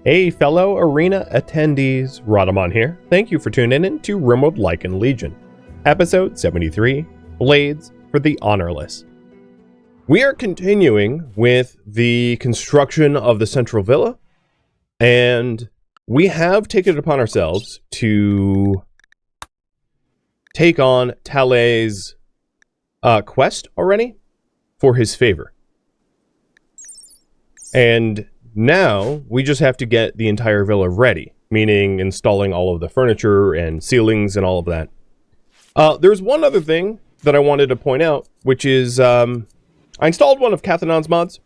Hey fellow arena attendees, Rhadamant here. Thank you for tuning in to RimWorld Lycan Legion, episode 73, Blades for the Honorless. We are continuing with the construction of the central villa, and we have taken it upon ourselves to take on Talei's quest already for his favor. And now we just have to get the entire villa ready, meaning installing all of the furniture and ceilings and all of that. There's one other thing that I wanted to point out, which is I installed one of Cathanon's mods,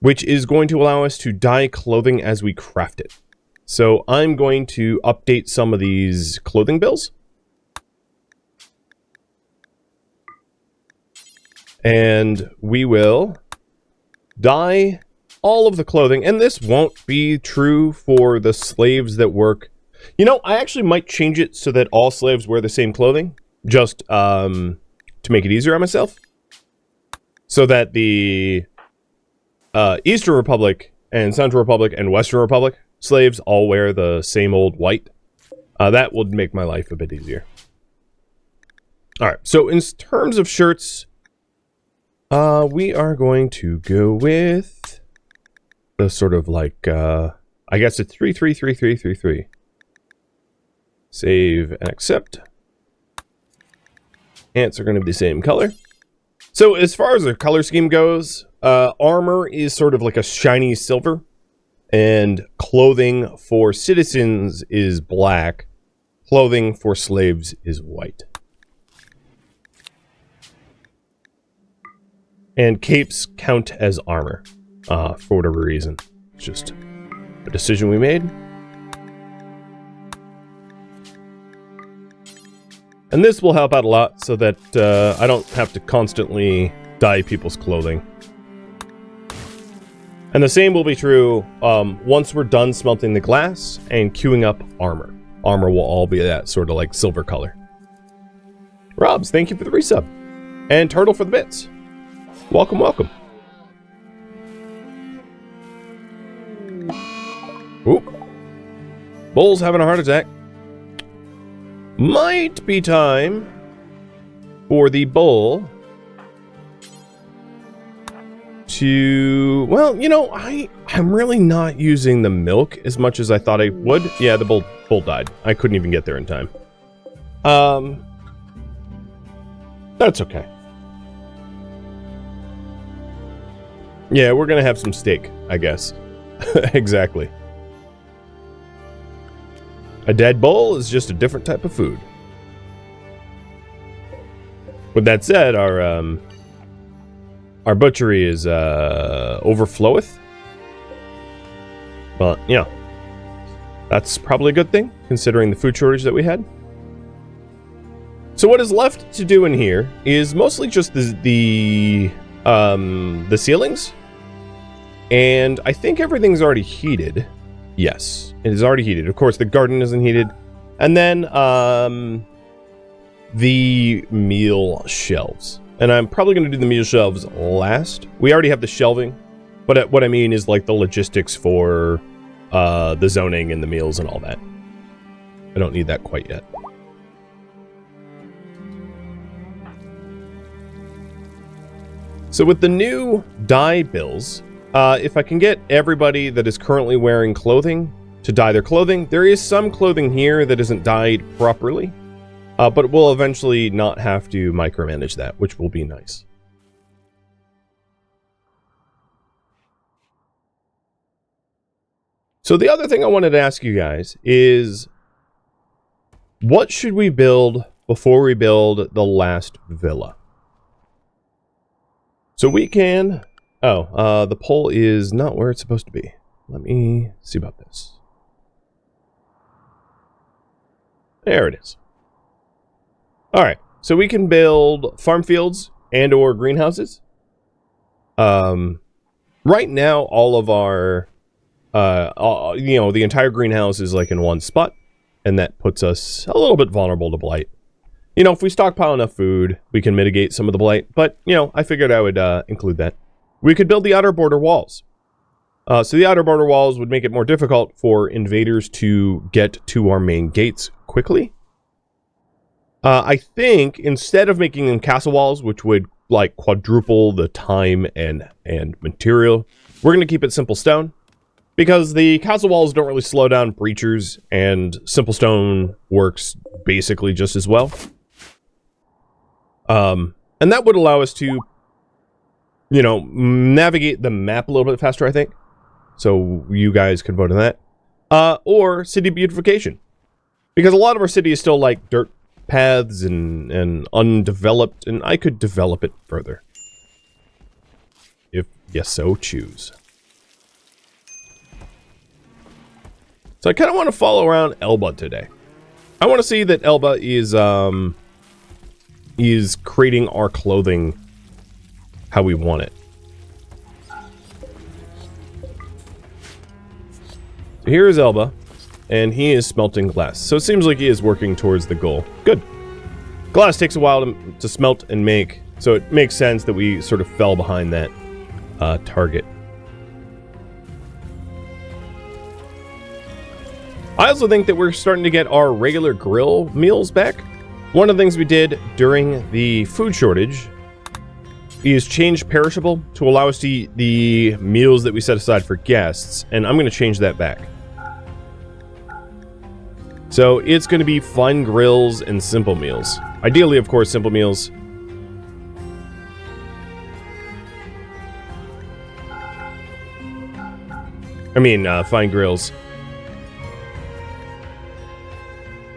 which is going to allow us to dye clothing as we craft it. So I'm going to update some of these clothing bills. And we will dye all of the clothing, and this won't be true for the slaves that work. You know, I actually might change it so that all slaves wear the same clothing, just to make it easier on myself. So that the Eastern Republic and Central Republic and Western Republic slaves all wear the same old white. That would make my life a bit easier. Alright, so in terms of shirts, we are going to go with the sort of like, I guess it's 333333. Save and accept. Ants are going to be the same color. So as far as the color scheme goes, armor is sort of like a shiny silver, and clothing for citizens is black. Clothing for slaves is white. And capes count as armor. For whatever reason. It's just a decision we made. And this will help out a lot so that I don't have to constantly dye people's clothing. And the same will be true once we're done smelting the glass and queuing up armor. Armor will all be that sort of like silver color. Robs, thank you for the resub. And Turtle for the bits. Welcome, welcome. Oop. Bull's having a heart attack. Might be time for the bull to... Well, you know, I'm really not using the milk as much as I thought I would. Yeah, the bull died. I couldn't even get there in time. That's okay. Yeah, we're gonna have some steak, I guess. Exactly. A dead bull is just a different type of food. With that said, our butchery is overfloweth. But, you know, that's probably a good thing, considering the food shortage that we had. So what is left to do in here is mostly just the ceilings. And I think everything's already heated. Yes, it is already heated. Of course, the garden isn't heated. And then, the meal shelves. And I'm probably going to do the meal shelves last. We already have the shelving. But what I mean is, like, the logistics for the zoning and the meals and all that. I don't need that quite yet. So with the new dye bills... if I can get everybody that is currently wearing clothing to dye their clothing, there is some clothing here that isn't dyed properly, but we'll eventually not have to micromanage that, which will be nice. So the other thing I wanted to ask you guys is, what should we build before we build the last villa? So we can... Oh, the pole is not where it's supposed to be. Let me see about this. There it is. Alright, so we can build farm fields and or greenhouses. Right now, all of our, you know, the entire greenhouse is like in one spot. And that puts us a little bit vulnerable to blight. You know, if we stockpile enough food, we can mitigate some of the blight. But, you know, I figured I would include that. We could build the outer border walls. So the outer border walls would make it more difficult for invaders to get to our main gates quickly. I think instead of making them castle walls, which would like quadruple the time and material, we're going to keep it simple stone. Because the castle walls don't really slow down breachers, and simple stone works basically just as well. And that would allow us to, you know, navigate the map a little bit faster, I think. So you guys can vote on that. Or city beautification. Because a lot of our city is still like dirt paths and undeveloped, and I could develop it further. If you so choose. So I kind of want to follow around Elba today. I want to see that Elba is creating our clothing how we want it. So here is Elba, and he is smelting glass. So it seems like he is working towards the goal. Good. Glass takes a while to smelt and make, so it makes sense that we sort of fell behind that target. I also think that we're starting to get our regular grill meals back. One of the things we did during the food shortage is change perishable to allow us to eat the meals that we set aside for guests, and I'm going to change that back. So it's going to be fine grills and simple meals. Ideally, of course, simple meals. I mean, fine grills.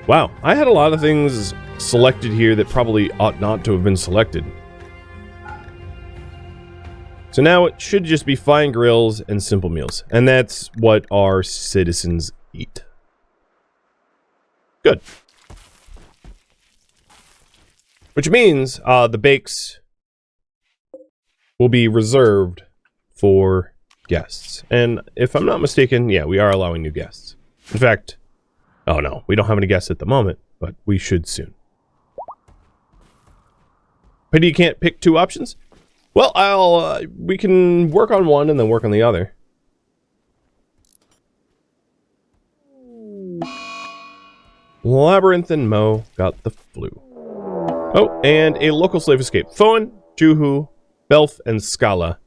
Wow, I had a lot of things selected here that probably ought not to have been selected. So now it should just be fine grills and simple meals. And that's what our citizens eat. Good. Which means the bakes will be reserved for guests. And if I'm not mistaken, yeah, we are allowing new guests. In fact... oh no, we don't have any guests at the moment, but we should soon. Pity you can't pick two options? Well, we can work on one and then work on the other. Labyrinth and Mo got the flu. Oh, and a local slave escaped. Foen, Juhu, Belf, and Scala.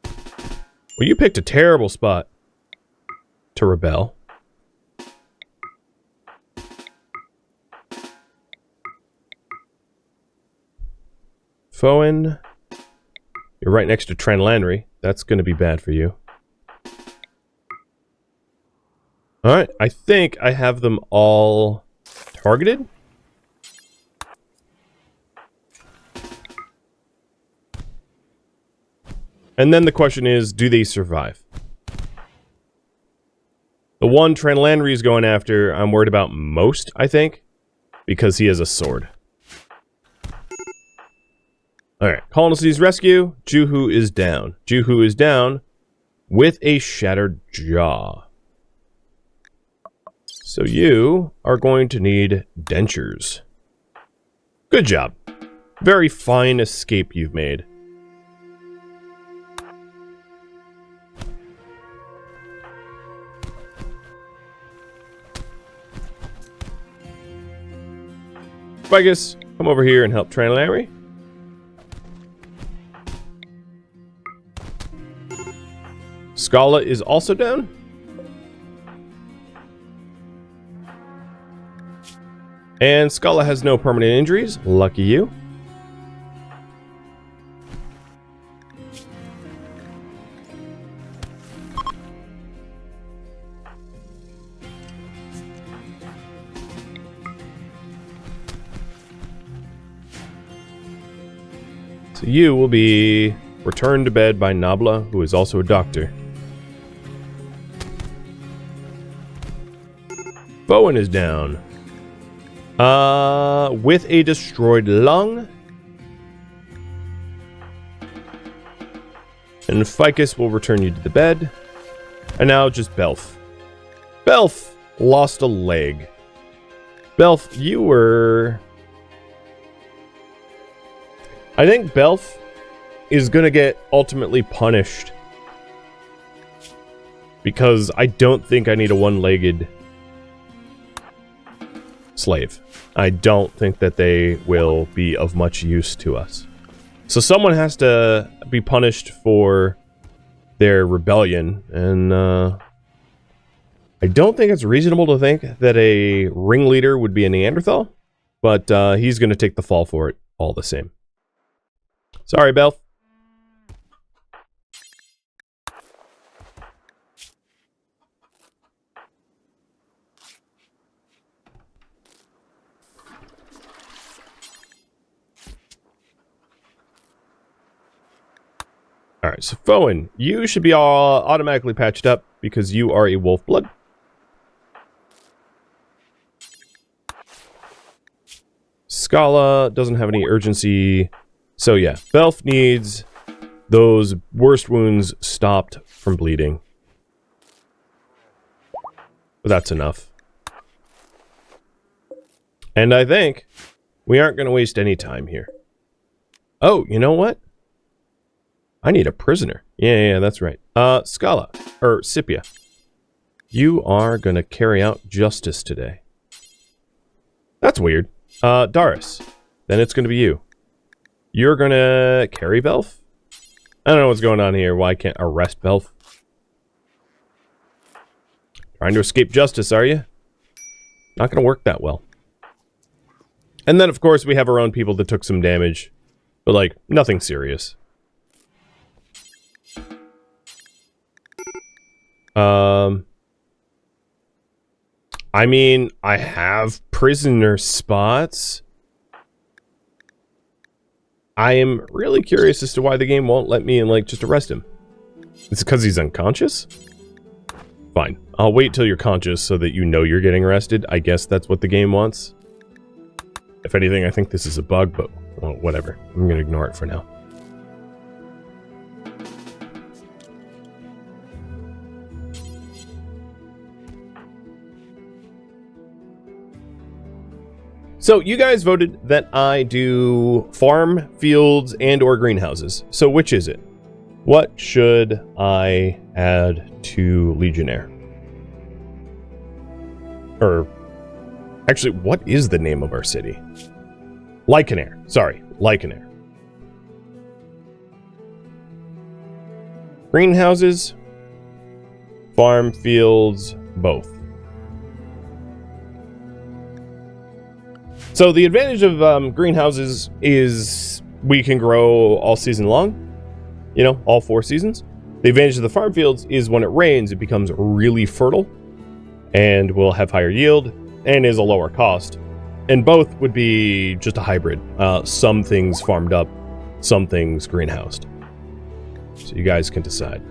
Well, you picked a terrible spot to rebel. Foen, you're right next to Tranlandry. That's going to be bad for you. Alright, I think I have them all targeted. And then the question is, do they survive? The one Tranlandry is going after, I'm worried about most, I think, because he has a sword. Alright, Colonisty's rescue. Juhu is down. Juhu is down with a shattered jaw. So you are going to need dentures. Good job. Very fine escape you've made. Vigus, come over here and help Tranlandry. Scala is also down. And Scala has no permanent injuries. Lucky you. So you will be returned to bed by Nabla, who is also a doctor. Bowen is down. With a destroyed lung. And Ficus will return you to the bed. And now just Belf. Belf lost a leg. Belf, you were... I think Belf is gonna get ultimately punished Because I don't think I need a one-legged slave. I don't think that they will be of much use to us. So someone has to be punished for their rebellion, and I don't think it's reasonable to think that a ringleader would be a Neanderthal, but he's going to take the fall for it all the same. Sorry, Belf. Alright, so Fowen, you should be all automatically patched up because you are a wolf blood. Scala doesn't have any urgency. So yeah, Belf needs those worst wounds stopped from bleeding. But that's enough. And I think we aren't going to waste any time here. Oh, you know what? I need a prisoner. Yeah, that's right. Scala, or Scipia, you are gonna carry out justice today. That's weird. Doris, then it's gonna be you. You're gonna carry Belf? I don't know what's going on here. Why can't arrest Belf? Trying to escape justice, are you? Not gonna work that well. And then, of course, we have our own people that took some damage, but, like, nothing serious. I mean, I have prisoner spots. I am really curious as to why the game won't let me, like, just arrest him. It's because he's unconscious? Fine. I'll wait till you're conscious so that you know you're getting arrested. I guess that's what the game wants. If anything, I think this is a bug, but well, whatever. I'm gonna ignore it for now. So you guys voted that I do farm, fields, and or greenhouses. So which is it? What should I add to Legionnaire? Or, actually, what is the name of our city? Lycanair. Sorry, Lycanair. Greenhouses, farm, fields, both. So the advantage of greenhouses is we can grow all season long. You know, all 4 seasons. The advantage of the farm fields is when it rains, it becomes really fertile and will have higher yield and is a lower cost. And both would be just a hybrid. Some things farmed up, some things greenhoused. So you guys can decide.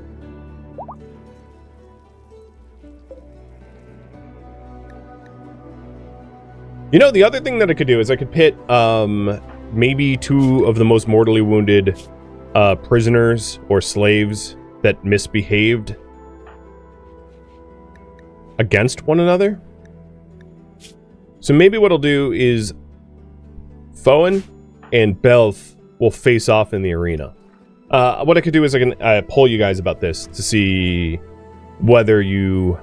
You know, the other thing that I could do is I could pit maybe 2 of the most mortally wounded prisoners or slaves that misbehaved against one another. So maybe what I'll do is Fowen and Belf will face off in the arena. What I could do is I can poll you guys about this to see whether you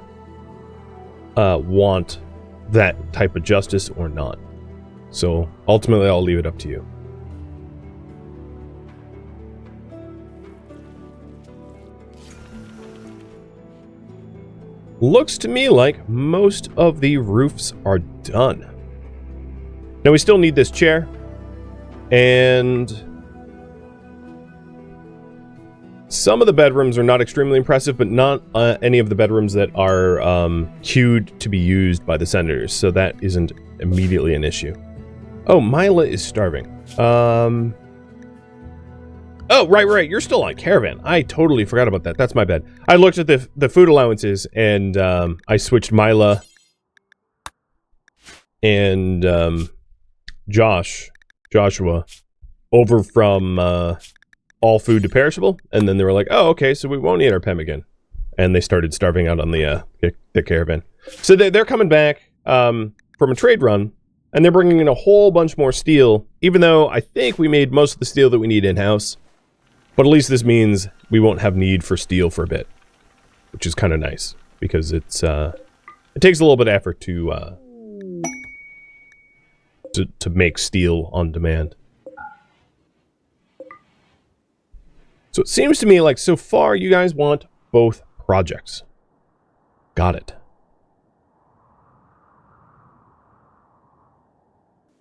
want that type of justice or not. So ultimately I'll leave it up to you. Looks to me like most of the roofs are done. Now we still need this chair, and some of the bedrooms are not extremely impressive, but not any of the bedrooms that are queued to be used by the senators, so that isn't immediately an issue. Oh, Mila is starving. Oh, right, you're still on caravan. I totally forgot about that. That's my bad. I looked at the food allowances, and I switched Mila and Joshua over from all food to perishable, and then they were like, oh, okay, so we won't eat our pemmican. And they started starving out on the caravan. So they're coming back from a trade run, and they're bringing in a whole bunch more steel, even though I think we made most of the steel that we need in-house. But at least this means we won't have need for steel for a bit. which is kind of nice because it takes a little bit of effort to make steel on demand. So it seems to me like so far you guys want both projects. Got it.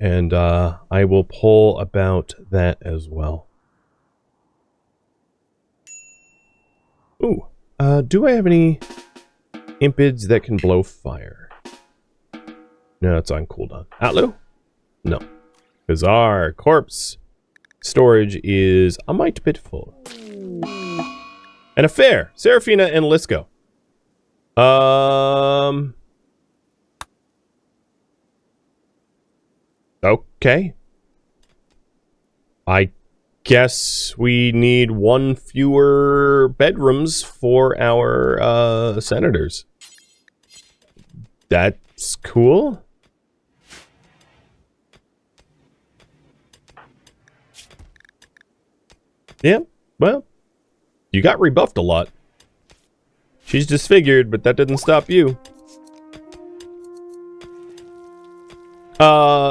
And I will pull about that as well. Ooh, do I have any impids that can blow fire? No, it's on cooldown. Atlu? No. Because our corpse storage is a mite bit full. An affair. Seraphina and Lisco. Okay. I guess we need one fewer bedrooms for our senators. That's cool. Yeah, well, you got rebuffed a lot. She's disfigured, but that didn't stop you.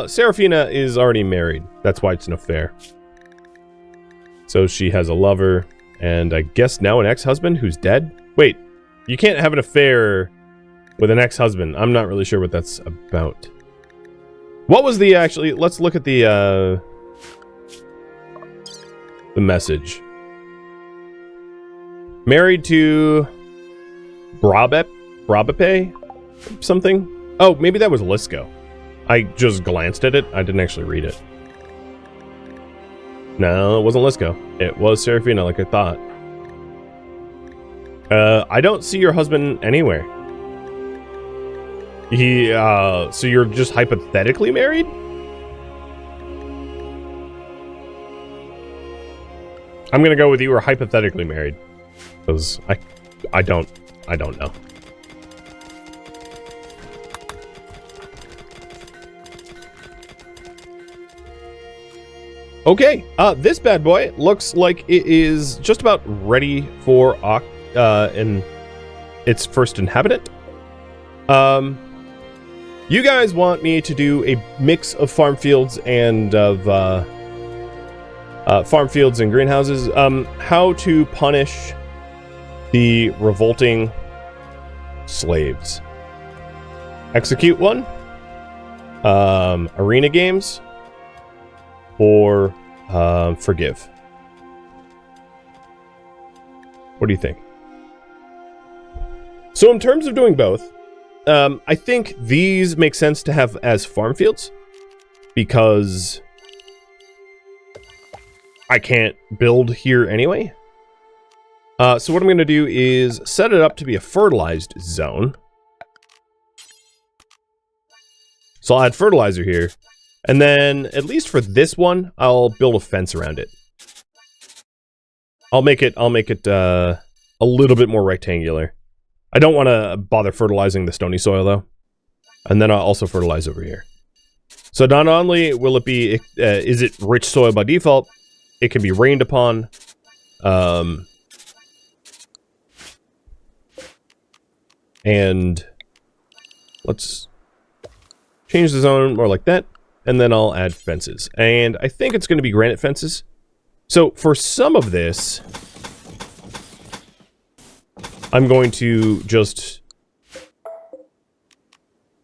Seraphina is already married. That's why it's an affair. So she has a lover, and I guess now an ex-husband who's dead? Wait, you can't have an affair with an ex-husband. I'm not really sure what that's about. What was the actually... Let's look at the message. Married to Brabape? Something? Oh, maybe that was Lisco. I just glanced at it. I didn't actually read it. No, it wasn't Lisco. It was Seraphina, like I thought. I don't see your husband anywhere. So you're just hypothetically married? I'm gonna go with you were hypothetically married. Because I don't know. Okay, this bad boy looks like it is just about ready for its first inhabitant. You guys want me to do a mix of farm fields and greenhouses. How to punish the revolting slaves. Execute one. Arena games. Or forgive. What do you think? So in terms of doing both, I think these make sense to have as farm fields because I can't build here anyway. So what I'm going to do is set it up to be a fertilized zone. So I'll add fertilizer here. And then, at least for this one, I'll build a fence around it. I'll make it a little bit more rectangular. I don't want to bother fertilizing the stony soil, though. And then I'll also fertilize over here. So not only will it be, is it rich soil by default, it can be rained upon. And let's change the zone more like that. And then I'll add fences. And I think it's going to be granite fences. So for some of this, I'm going to just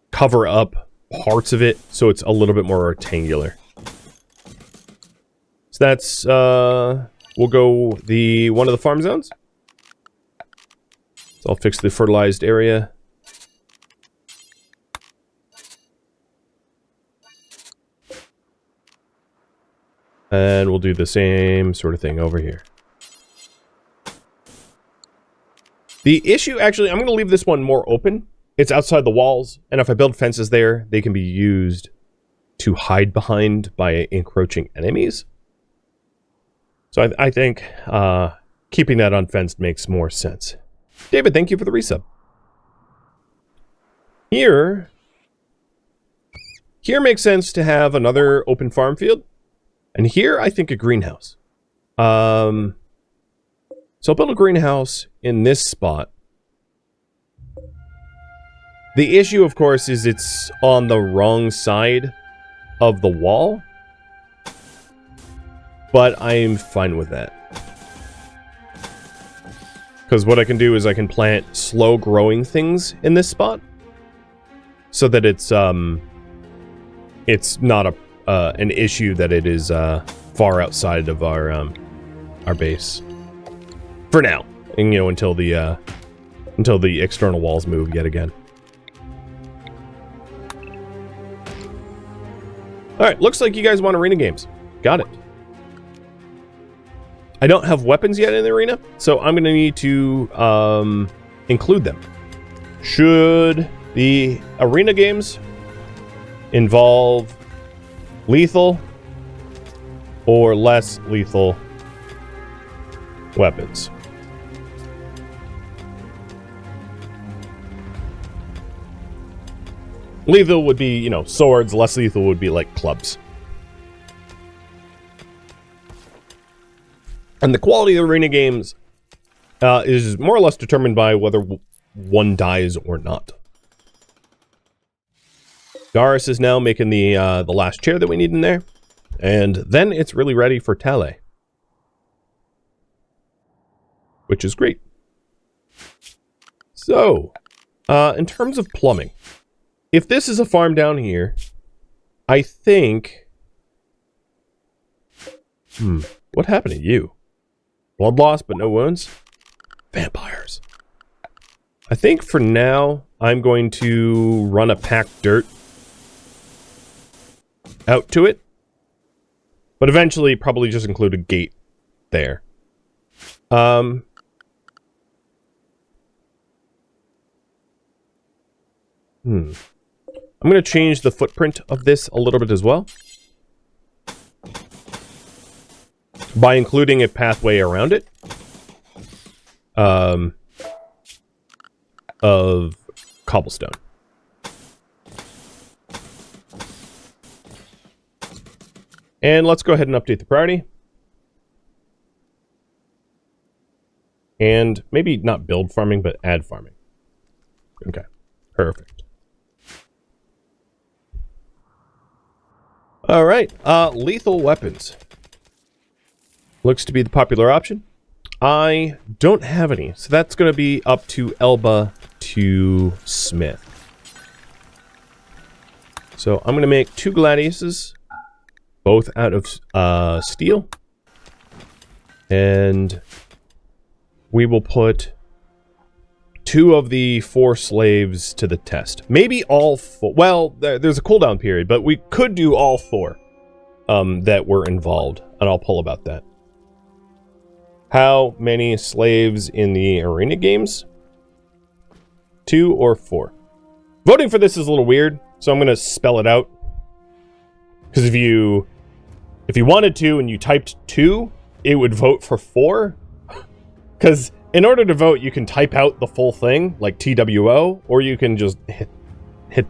cover up parts of it so it's a little bit more rectangular. So that's, we'll go one of the farm zones. So I'll fix the fertilized area. And we'll do the same sort of thing over here. The issue, actually, I'm going to leave this one more open. It's outside the walls, and if I build fences there, they can be used to hide behind by encroaching enemies. So I think keeping that unfenced makes more sense. David, thank you for the resub. Here makes sense to have another open farm field. And here, I think a greenhouse. So I'll build a greenhouse in this spot. The issue, of course, is it's on the wrong side of the wall. But I'm fine with that. Because what I can do is I can plant slow-growing things in this spot. So that it's not an issue that it is far outside of our base. For now. And, you know, until the external walls move yet again. Alright, looks like you guys want arena games. Got it. I don't have weapons yet in the arena, so I'm going to need to include them. Should the arena games involve lethal or less lethal weapons? Lethal would be, you know, swords. Less lethal would be like clubs. And the quality of the arena games is more or less determined by whether one dies or not. Garrus is now making the last chair that we need in there. And then it's really ready for Tale. Which is great. So, in terms of plumbing. If this is a farm down here, I think... what happened to you? Blood loss, but no wounds? Vampires. I think for now, I'm going to run a packed dirt out to it. But eventually, probably just include a gate there. I'm going to change the footprint of this a little bit as well. By including a pathway around it. Of cobblestone. And let's go ahead and update the priority. And maybe not build farming, but add farming. Okay, perfect. Alright, lethal weapons. Looks to be the popular option. I don't have any, so that's going to be up to Elba to Smith. So I'm going to make 2 gladiuses, both out of steel. And we will put 2 of the 4 slaves to the test. Maybe all 4. Well, there's a cooldown period, but we could do all 4 that were involved. And I'll pull about that. How many slaves in the arena games? 2 or 4. Voting for this is a little weird, so I'm going to spell it out. Because if you wanted to and you typed 2, it would vote for 4. Because in order to vote, you can type out the full thing, like TWO, or you can just hit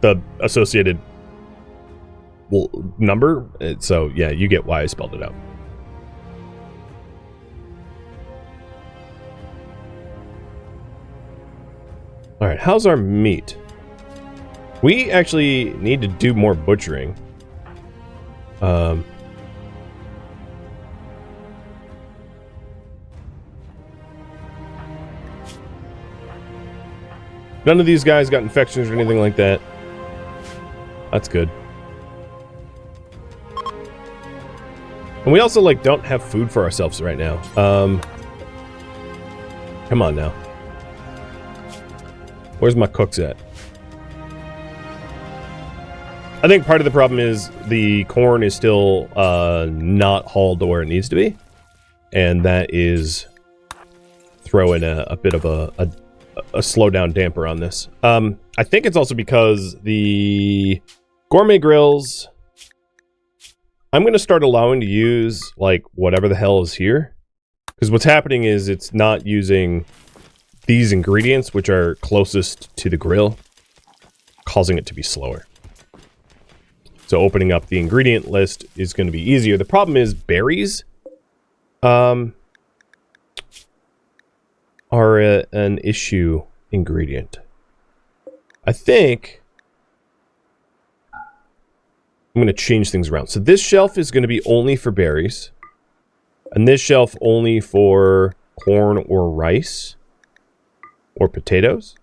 the associated number. So, yeah, you get why I spelled it out. Alright, how's our meat? We actually need to do more butchering. None of these guys got infections or anything like that. That's good. And we also, like, don't have food for ourselves right now. Come on now. Where's my cooks at? I think part of the problem is the corn is still not hauled to where it needs to be. And that is throwing a bit of a slowdown damper on this. I think it's also because the gourmet grills, I'm going to start allowing to use, like, whatever the hell is here. Because what's happening is it's not using these ingredients, which are closest to the grill, causing it to be slower. So opening up the ingredient list is going to be easier. The problem is berries are an issue ingredient. I think I'm going to change things around. So this shelf is going to be only for berries. And this shelf only for corn or rice. Or potatoes.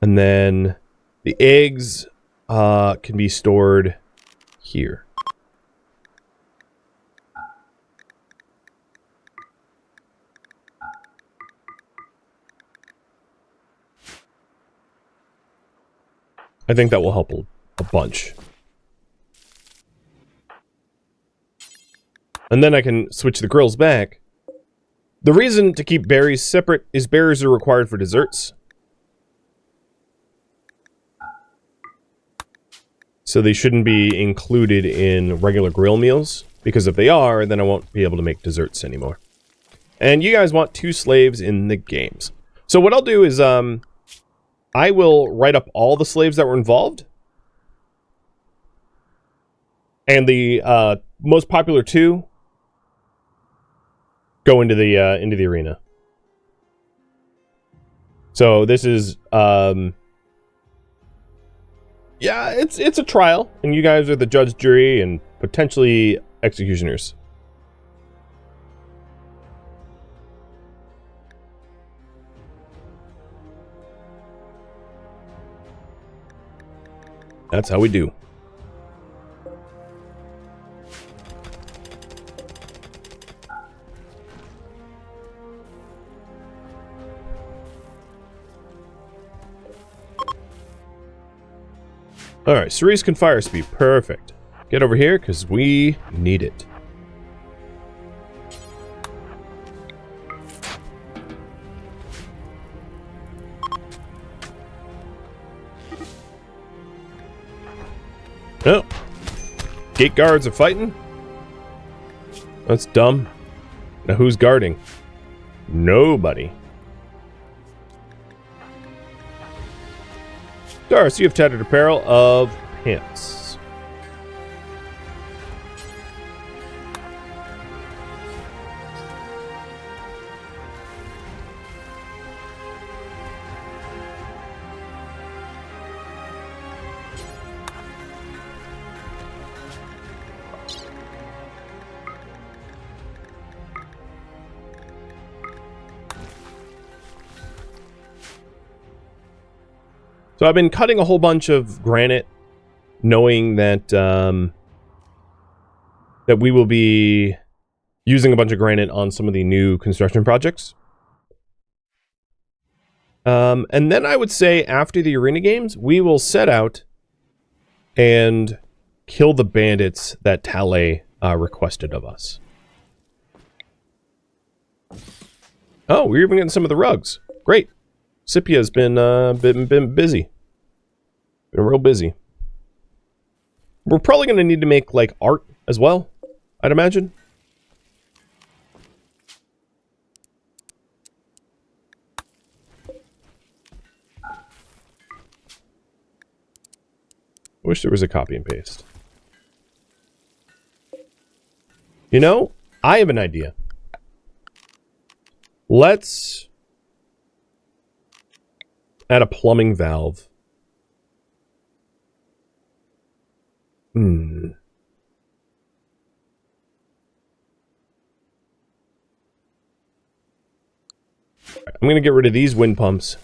And then the eggs can be stored here. I think that will help a bunch. And then I can switch the grills back. The reason to keep berries separate is berries are required for desserts. So they shouldn't be included in regular grill meals. Because if they are, then I won't be able to make desserts anymore. And you guys want 2 slaves in the games. So what I'll do is, I will write up all the slaves that were involved. And the most popular 2 go into the arena. So this is yeah, it's a trial, and you guys are the judge, jury, and potentially executioners. That's how we do. Alright, Cerise can fire speed. Perfect. Get over here, because we need it. Oh. Gate guards are fighting? That's dumb. Now who's guarding? Nobody. Doris, you have tattered apparel of pants. So I've been cutting a whole bunch of granite, knowing that that we will be using a bunch of granite on some of the new construction projects. And then I would say after the arena games, we will set out and kill the bandits that Tale requested of us. Oh, we're even getting some of the rugs. Great. Scipia's been busy. Been real busy. We're probably going to need to make, like, art as well, I'd imagine. I wish there was a copy and paste. You know, I have an idea. Let's add a plumbing valve. I'm going to get rid of these wind pumps.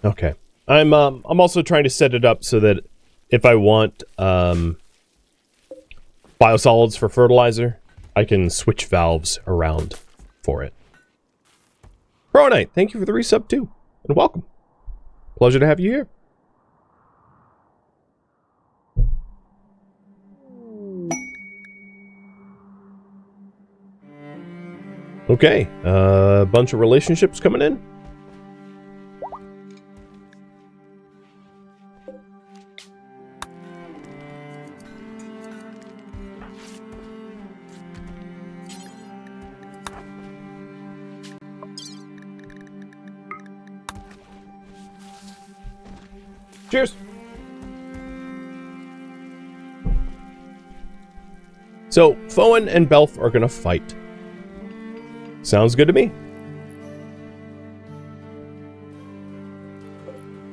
Okay. I'm also trying to set it up so that if I want biosolids for fertilizer, I can switch valves around for it. Pro-Knight, thank you for the resub too, and welcome. Pleasure to have you here. Okay, a bunch of relationships coming in. Cheers! So, Foen and Belf are gonna fight. Sounds good to me.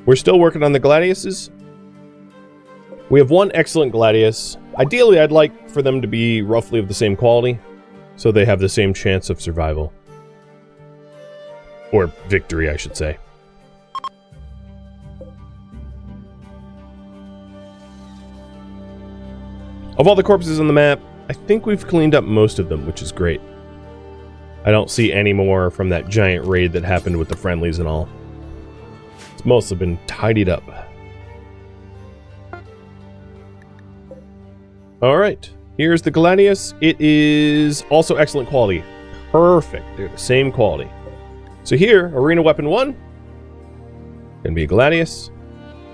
We're still working on the Gladiuses. We have one excellent Gladius. Ideally, I'd like for them to be roughly of the same quality, so they have the same chance of survival. Or victory, I should say. Of all the corpses on the map, I think we've cleaned up most of them, which is great. I don't see any more from that giant raid that happened with the friendlies and all. It's mostly been tidied up. Alright, here's the Gladius. It is also excellent quality. Perfect, they're the same quality. So here, Arena Weapon 1, gonna be a Gladius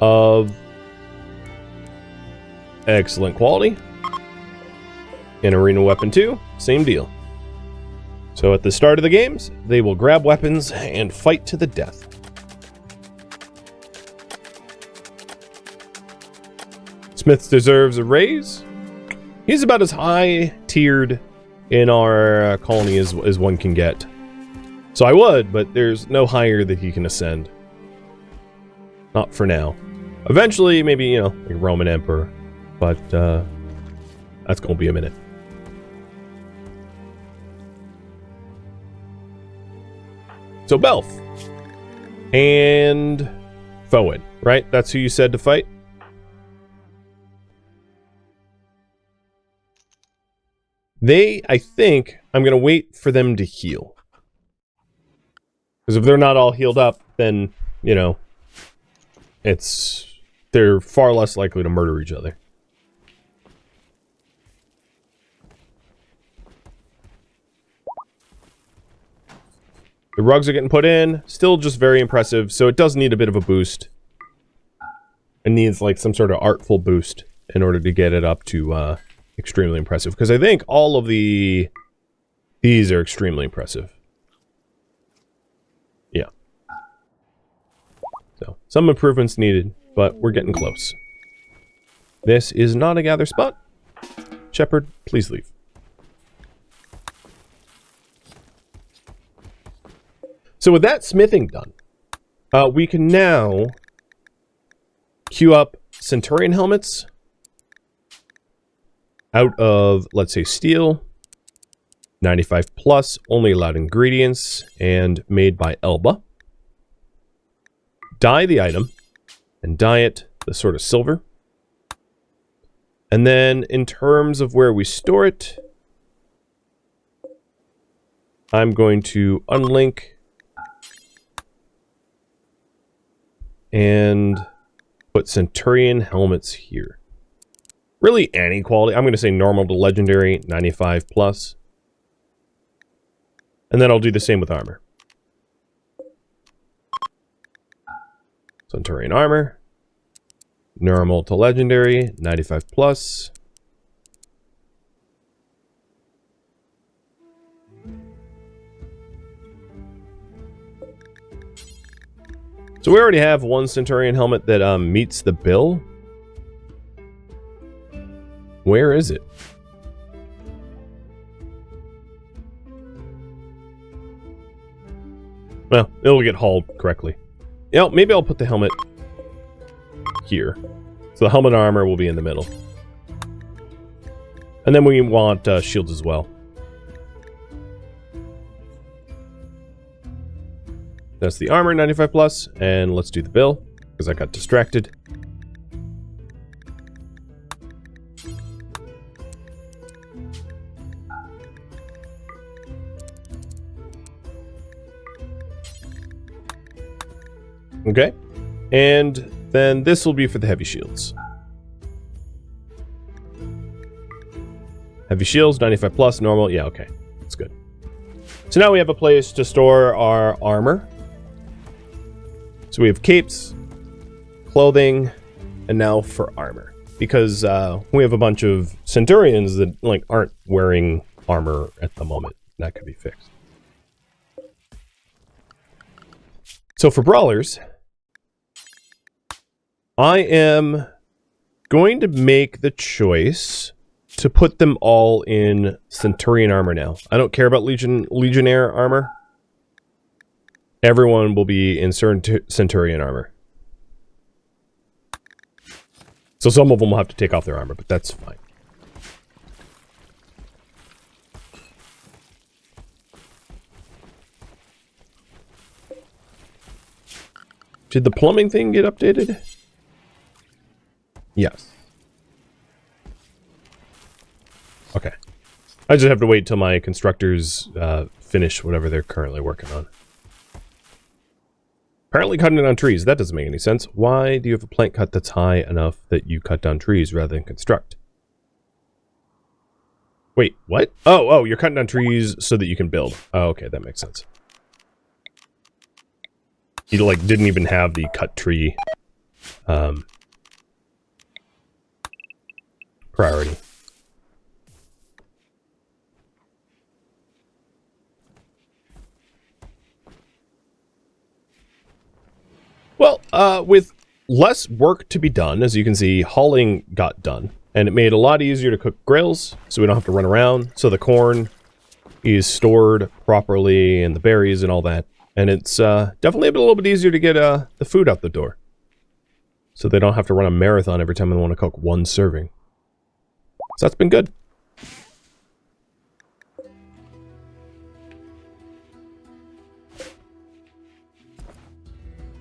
of excellent quality. In Arena Weapon 2, same deal. So at the start of the games, they will grab weapons and fight to the death. Smith deserves a raise. He's about as high tiered in our colony as one can get. So I would, but there's no higher that he can ascend. Not for now. Eventually, maybe, you know, like Roman Emperor. But, that's gonna be a minute. So Belf. And Foen, right? That's who you said to fight? I think, I'm going to wait for them to heal. Because if they're not all healed up, then, you know, they're far less likely to murder each other. The rugs are getting put in, still just very impressive, so it does need a bit of a boost. It needs like some sort of artful boost in order to get it up to, extremely impressive, because I think all of these are extremely impressive. Yeah. So, some improvements needed, but we're getting close. This is not a gather spot. Shepherd, please leave. So with that smithing done, we can now queue up Centurion helmets out of, let's say, steel, 95 plus, only allowed ingredients, and made by Elba. Dye the item, and dye it the sort of silver. And then, in terms of where we store it, I'm going to unlink and put Centurion helmets here. Really any quality. I'm going to say normal to legendary, 95 plus. And then I'll do the same with armor. Centurion armor. Normal to legendary, 95 plus. So we already have one Centurion helmet that meets the bill. Where is it? Well, it'll get hauled correctly. You know, maybe I'll put the helmet here. So the helmet and armor will be in the middle. And then we want shields as well. That's the armor, 95 plus, and let's do the bill, because I got distracted. Okay, and then this will be for the heavy shields. Heavy shields, 95 plus, normal, yeah, okay, that's good. So now we have a place to store our armor. So we have capes, clothing, and now for armor. Because we have a bunch of Centurions that like aren't wearing armor at the moment. That could be fixed. So for brawlers, I am going to make the choice to put them all in Centurion armor now. I don't care about Legionnaire armor. Everyone will be in Centurion armor. So some of them will have to take off their armor, but that's fine. Did the plumbing thing get updated? Yes. Okay. I just have to wait till my constructors finish whatever they're currently working on. Apparently cutting down trees. That doesn't make any sense. Why do you have a plank cut that's high enough that you cut down trees rather than construct? Wait, what? Oh, you're cutting down trees so that you can build. Oh, okay, that makes sense. You, like, didn't even have the cut tree priority. Well, with less work to be done, as you can see, hauling got done. And it made it a lot easier to cook grills, so we don't have to run around. So the corn is stored properly, and the berries and all that. And it's definitely a little bit easier to get the food out the door. So they don't have to run a marathon every time they want to cook one serving. So that's been good.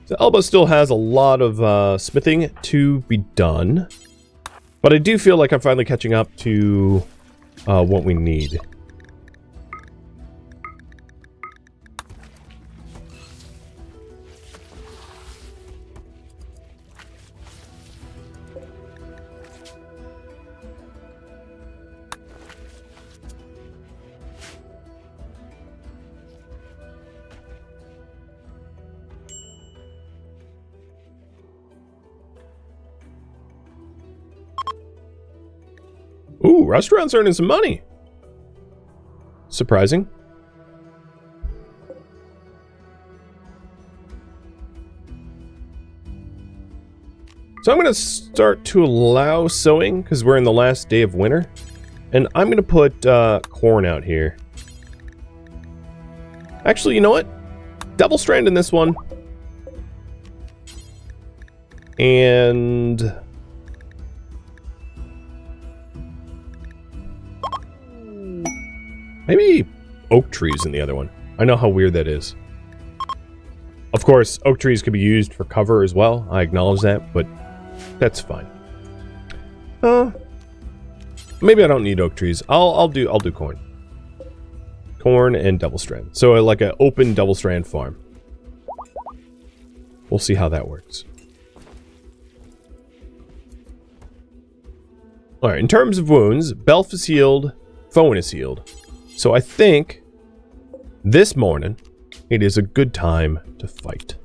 So Elba still has a lot of smithing to be done. But I do feel like I'm finally catching up to what we need. Ooh, restaurants earning some money. Surprising. So I'm going to start to allow sowing because we're in the last day of winter. And I'm going to put corn out here. Actually, you know what? Double strand in this one. And maybe oak trees in the other one. I know how weird that is. Of course, oak trees could be used for cover as well. I acknowledge that, but that's fine. Maybe I don't need oak trees. I'll do corn. Corn and double strand. So like an open double strand farm. We'll see how that works. Alright, in terms of wounds, Belf is healed, Fowen is healed. So I think this morning it is a good time to fight.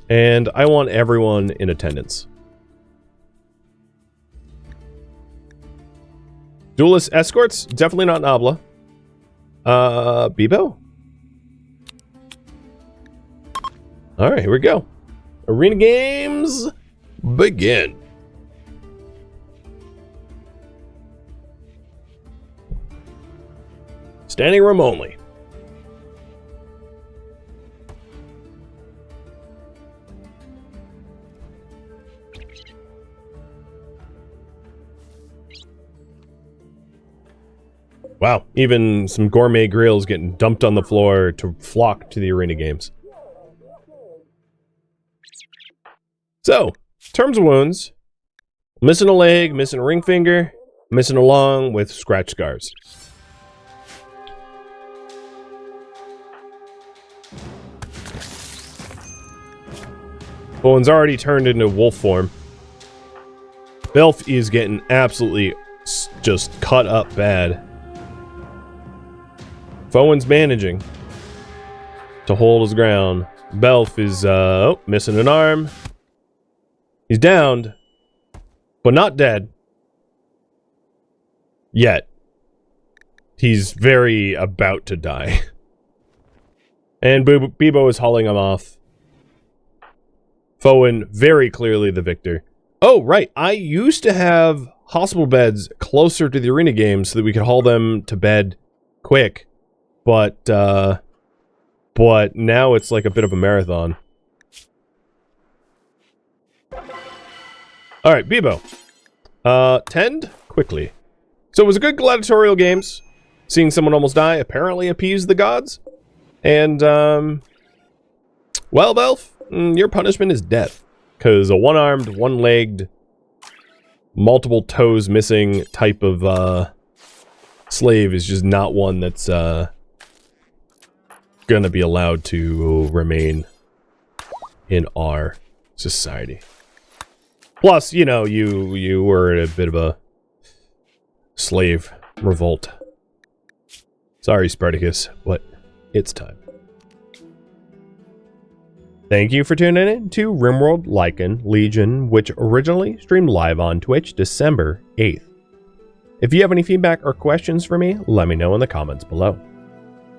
And I want everyone in attendance. Duelist escorts, definitely not Nabla. Bibo? Alright, here we go. Arena games begin. Standing room only. Wow, even some gourmet grills getting dumped on the floor to flock to the arena games. So, terms of wounds. Missing a leg, missing a ring finger, missing a lung with scratch scars. Bowen's already turned into wolf form. Belf is getting absolutely just cut up bad. Fowen's managing to hold his ground. Belf is missing an arm. He's downed, but not dead. Yet. He's very about to die. And Bibo is hauling him off. Fowen very clearly the victor. Oh, right. I used to have hospital beds closer to the arena games so that we could haul them to bed quick. But now it's like a bit of a marathon. Alright, Bebo. Tend quickly. So it was a good gladiatorial games. Seeing someone almost die apparently appeased the gods. And, well, Belf, your punishment is death. Because a one-armed, one-legged, multiple toes missing type of, slave is just not one that's, gonna be allowed to remain in our society. Plus, you know, you were in a bit of a slave revolt. Sorry, Spartacus, but it's time. Thank you for tuning in to RimWorld Lycan Legion, which originally streamed live on Twitch December 8th. If you have any feedback or questions for me, let me know in the comments below.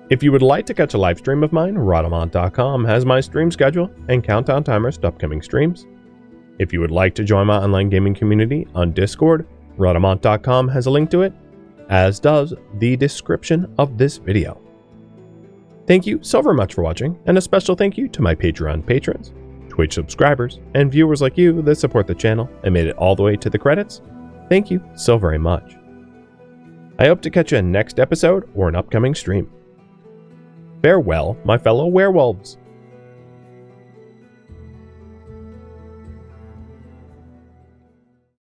If you would like to catch a live stream of mine, Rhadamant.com has my stream schedule and countdown timers to upcoming streams. If you would like to join my online gaming community on Discord, Rhadamant.com has a link to it, as does the description of this video. Thank you so very much for watching, and a special thank you to my Patreon patrons, Twitch subscribers, and viewers like you that support the channel and made it all the way to the credits. Thank you so very much. I hope to catch you in next episode or an upcoming stream. Farewell, my fellow werewolves.